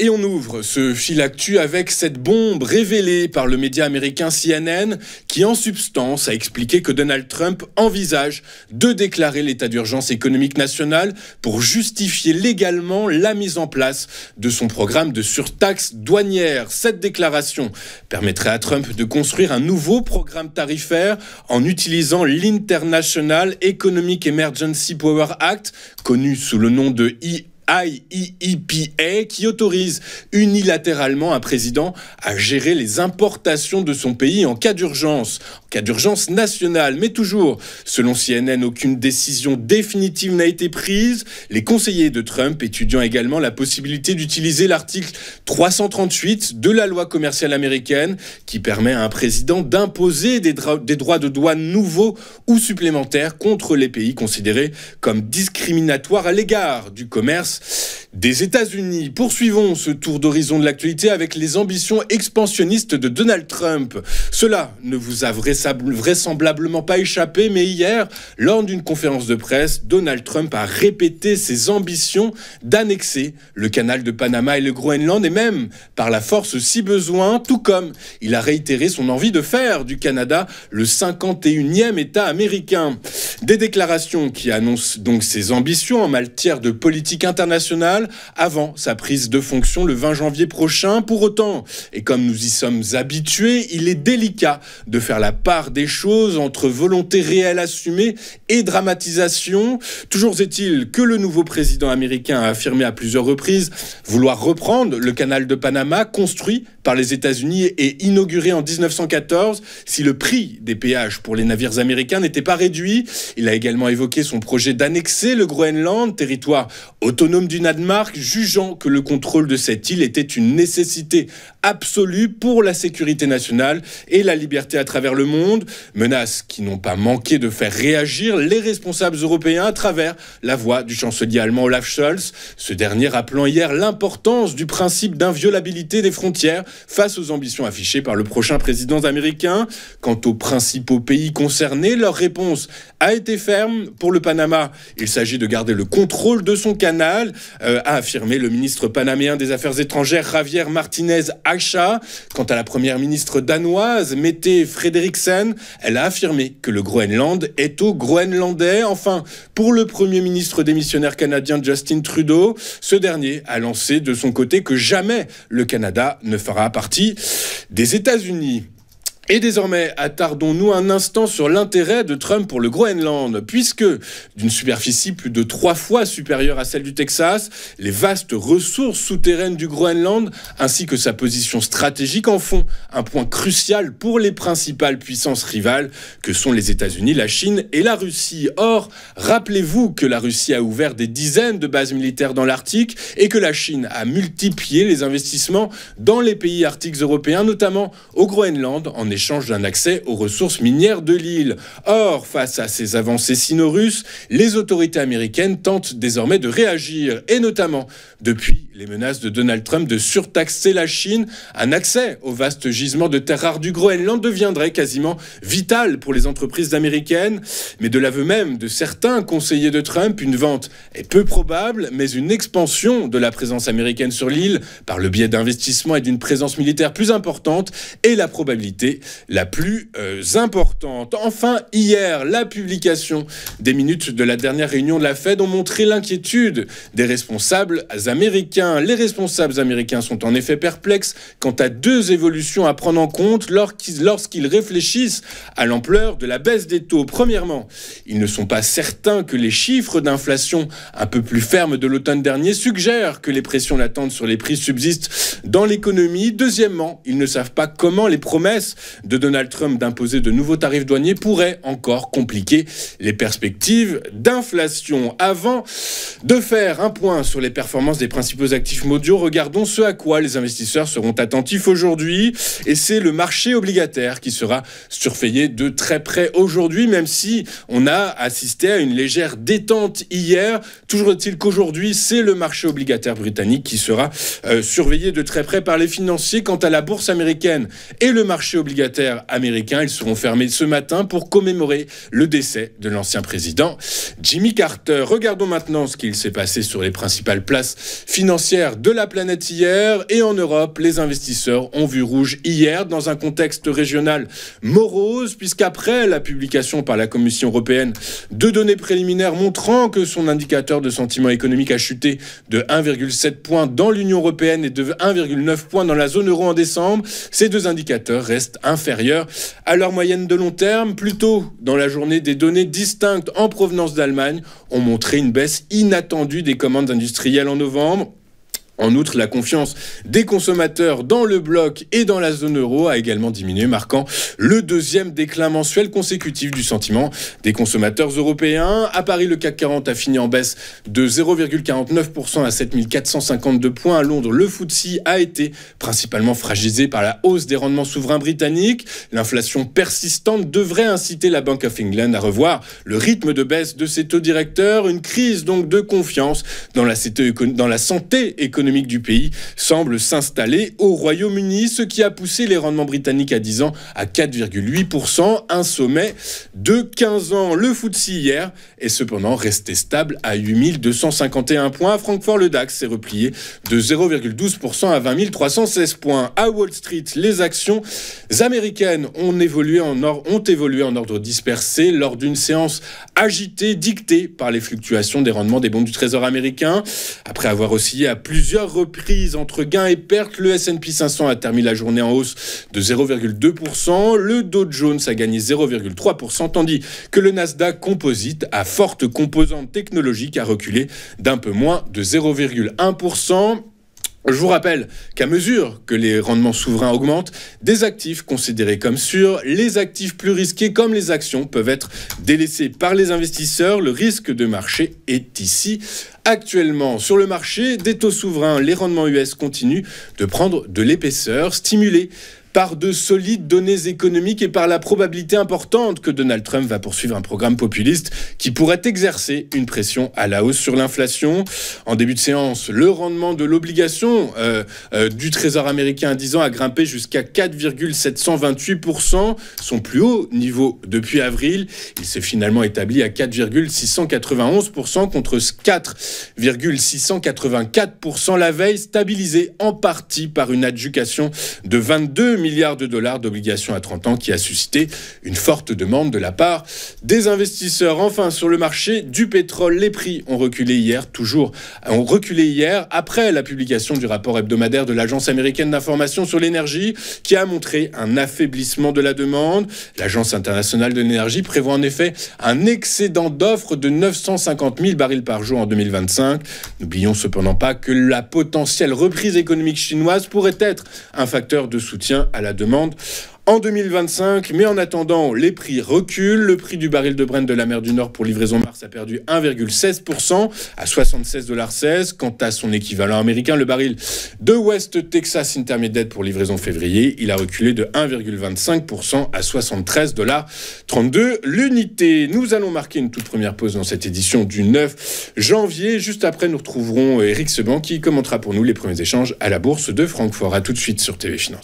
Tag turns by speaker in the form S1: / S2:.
S1: Et on ouvre ce fil actu avec cette bombe révélée par le média américain CNN qui en substance a expliqué que Donald Trump envisage de déclarer l'état d'urgence économique national pour justifier légalement la mise en place de son programme de surtaxe douanière. Cette déclaration permettrait à Trump de construire un nouveau programme tarifaire en utilisant l'International Economic Emergency Power Act, connu sous le nom de IEEPA, qui autorise unilatéralement un président à gérer les importations de son pays en cas d'urgence nationale. Mais toujours, selon CNN, aucune décision définitive n'a été prise. Les conseillers de Trump étudiant également la possibilité d'utiliser l'article 338 de la loi commerciale américaine qui permet à un président d'imposer des droits de douane nouveaux ou supplémentaires contre les pays considérés comme discriminatoires à l'égard du commerce des États-Unis. Poursuivons ce tour d'horizon de l'actualité avec les ambitions expansionnistes de Donald Trump. Cela ne vous a vraisemblablement pas échappé, mais hier, lors d'une conférence de presse, Donald Trump a répété ses ambitions d'annexer le canal de Panama et le Groenland, et même par la force si besoin, tout comme il a réitéré son envie de faire du Canada le 51e État américain. Des déclarations qui annoncent donc ses ambitions en matière de politique internationale avant sa prise de fonction le 20 janvier prochain. Pour autant, et comme nous y sommes habitués, il est délicat de faire la part des choses entre volonté réelle assumée et dramatisation. Toujours est-il que le nouveau président américain a affirmé à plusieurs reprises vouloir reprendre le canal de Panama, construit par les États-Unis et inauguré en 1914, si le prix des péages pour les navires américains n'était pas réduit. Il a également évoqué son projet d'annexer le Groenland, territoire autonome du Danemark, jugeant que le contrôle de cette île était une nécessité absolue pour la sécurité nationale et la liberté à travers le monde. Menaces qui n'ont pas manqué de faire réagir les responsables européens à travers la voix du chancelier allemand Olaf Scholz. Ce dernier rappelant hier l'importance du principe d'inviolabilité des frontières face aux ambitions affichées par le prochain président américain. Quant aux principaux pays concernés, leur réponse a été ferme. Pour le Panama, il s'agit de garder le contrôle de son canal, a affirmé le ministre panaméen des Affaires étrangères Javier Martinez Acha. Quant à la première ministre danoise Mette Frederiksen, elle a affirmé que le Groenland est aux Groenlandais. Enfin, pour le premier ministre démissionnaire canadien Justin Trudeau, ce dernier a lancé de son côté que jamais le Canada ne fera partie des États-Unis. Et désormais, attardons-nous un instant sur l'intérêt de Trump pour le Groenland, puisque d'une superficie plus de 3 fois supérieure à celle du Texas, les vastes ressources souterraines du Groenland, ainsi que sa position stratégique en font un point crucial pour les principales puissances rivales que sont les États-Unis, la Chine et la Russie. Or, rappelez-vous que la Russie a ouvert des dizaines de bases militaires dans l'Arctique et que la Chine a multiplié les investissements dans les pays arctiques européens, notamment au Groenland, en échange d'un accès aux ressources minières de l'île. Or, face à ces avancées sino-russes, les autorités américaines tentent désormais de réagir, et notamment depuis les menaces de Donald Trump de surtaxer la Chine. Un accès aux vastes gisements de terres rares du Groenland deviendrait quasiment vital pour les entreprises américaines. Mais de l'aveu même de certains conseillers de Trump, une vente est peu probable, mais une expansion de la présence américaine sur l'île par le biais d'investissements et d'une présence militaire plus importante est la probabilité la plus importante. Enfin, hier, la publication des minutes de la dernière réunion de la Fed ont montré l'inquiétude des responsables américains. Les responsables américains sont en effet perplexes quant à deux évolutions à prendre en compte lorsqu'ils réfléchissent à l'ampleur de la baisse des taux. Premièrement, ils ne sont pas certains que les chiffres d'inflation un peu plus fermes de l'automne dernier suggèrent que les pressions latentes sur les prix subsistent dans l'économie. Deuxièmement, ils ne savent pas comment les promesses de Donald Trump d'imposer de nouveaux tarifs douaniers pourraient encore compliquer les perspectives d'inflation. Avant de faire un point sur les performances des principaux actifs mondiaux, regardons ce à quoi les investisseurs seront attentifs aujourd'hui. Et c'est le marché obligataire qui sera surveillé de très près aujourd'hui, même si on a assisté à une légère détente hier. Toujours est-il qu'aujourd'hui, c'est le marché obligataire britannique qui sera surveillé de très près par les financiers. Quant à la bourse américaine et le marché obligataire américain, ils seront fermés ce matin pour commémorer le décès de l'ancien président Jimmy Carter. Regardons maintenant ce qu'il s'est passé sur les principales places financières financière de la planète hier, et en Europe, les investisseurs ont vu rouge hier dans un contexte régional morose, puisqu'après la publication par la Commission européenne de données préliminaires montrant que son indicateur de sentiment économique a chuté de 1,7 points dans l'Union européenne et de 1,9 points dans la zone euro en décembre, ces deux indicateurs restent inférieurs à leur moyenne de long terme. Plus tôt dans la journée, des données distinctes en provenance d'Allemagne ont montré une baisse inattendue des commandes industrielles en novembre. En outre, la confiance des consommateurs dans le bloc et dans la zone euro a également diminué, marquant le deuxième déclin mensuel consécutif du sentiment des consommateurs européens. À Paris, le CAC 40 a fini en baisse de 0,49% à 7452 points. À Londres, le FTSE a été principalement fragilisé par la hausse des rendements souverains britanniques. L'inflation persistante devrait inciter la Bank of England à revoir le rythme de baisse de ses taux directeurs. Une crise donc de confiance dans la santé économique du pays semble s'installer au Royaume-Uni, ce qui a poussé les rendements britanniques à 10 ans à 4,8%, un sommet de 15 ans. Le FTSE hier est cependant resté stable à 8251 points. À Francfort, le DAX s'est replié de 0,12% à 20 316 points. À Wall Street, les actions américaines ont évolué en ordre dispersé lors d'une séance agitée, dictée par les fluctuations des rendements des bons du Trésor américain. Après avoir oscillé à plusieurs reprises entre gains et pertes, le S&P 500 a terminé la journée en hausse de 0,2%. Le Dow Jones a gagné 0,3%, tandis que le Nasdaq Composite, à forte composante technologique, a reculé d'un peu moins de 0,1%. Je vous rappelle qu'à mesure que les rendements souverains augmentent, des actifs considérés comme sûrs, les actifs plus risqués comme les actions peuvent être délaissés par les investisseurs. Le risque de marché est ici. Actuellement, sur le marché des taux souverains, les rendements US continuent de prendre de l'épaisseur, stimulés par de solides données économiques et par la probabilité importante que Donald Trump va poursuivre un programme populiste qui pourrait exercer une pression à la hausse sur l'inflation. En début de séance, le rendement de l'obligation du Trésor américain à 10 ans a grimpé jusqu'à 4,728%, son plus haut niveau depuis avril. Il s'est finalement établi à 4,691% contre 4,684% la veille, stabilisé en partie par une adjudication de 22 milliards de dollars d'obligations à 30 ans qui a suscité une forte demande de la part des investisseurs. Enfin, sur le marché du pétrole, les prix ont reculé hier après la publication du rapport hebdomadaire de l'Agence américaine d'information sur l'énergie qui a montré un affaiblissement de la demande. L'Agence internationale de l'énergie prévoit en effet un excédent d'offres de 950 000 barils par jour en 2025. N'oublions cependant pas que la potentielle reprise économique chinoise pourrait être un facteur de soutien à la demande en 2025. Mais en attendant, les prix reculent. Le prix du baril de Brent de la mer du Nord pour livraison mars a perdu 1,16% à 76,16 $. Quant à son équivalent américain, le baril de West Texas Intermediate pour livraison février, il a reculé de 1,25% à 73,32 $ l'unité. Nous allons marquer une toute première pause dans cette édition du 9 janvier. Juste après, nous retrouverons Eric Seban qui commentera pour nous les premiers échanges à la bourse de Francfort. A tout de suite sur TV Finance.